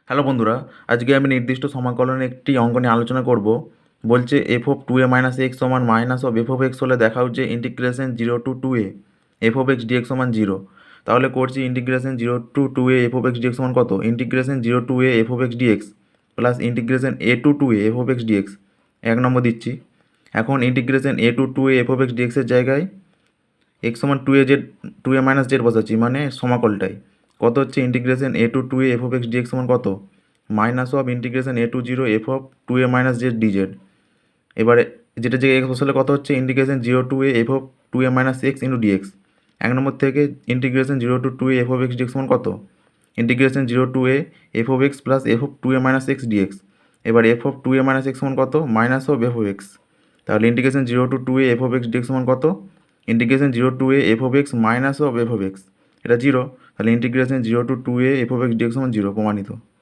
Hello বন্ধুরা, আজকে আমি নির্দিষ্ট সমাকলনের একটি অঙ্ক নিয়ে আলোচনা করব। বলছে F of two A minus X সমান minus of F of X হলে দেখাও যে integration zero to two A F of x dx সমান জিরো। তাহলে করছি integration zero to two A F of x dx সমান কত, integration zero to A F of x dx plus integration A to two A F of x dx. 1 number দিচ্ছি। এখন integration A to two A F of x ডিএক্সের জায়গায় x সমান two a z two A minus z বসাচ্ছি, মানে সমাকলটাই কত হচ্ছে integration A to two A F of x dx সমান কত, minus of integration A to zero f of two A minus z d z. এবারে যেটা যে এক্স বসালে কত হচ্ছে integration zero to A F of two A minus x into d x. 1 নম্বর থেকে integration zero to two A F of x dx সমান কত, integration zero to A F of X plus F of two A minus X dx. এবার F of two A minus X সমান কত, minus of F of X. তাহলে integration zero to two A F of x dx সমান কত, integration zero to A F of X minus of F of X. এটা জিরো, তাহলে integration zero to two A F of x dx সমান zero, প্রমাণিত।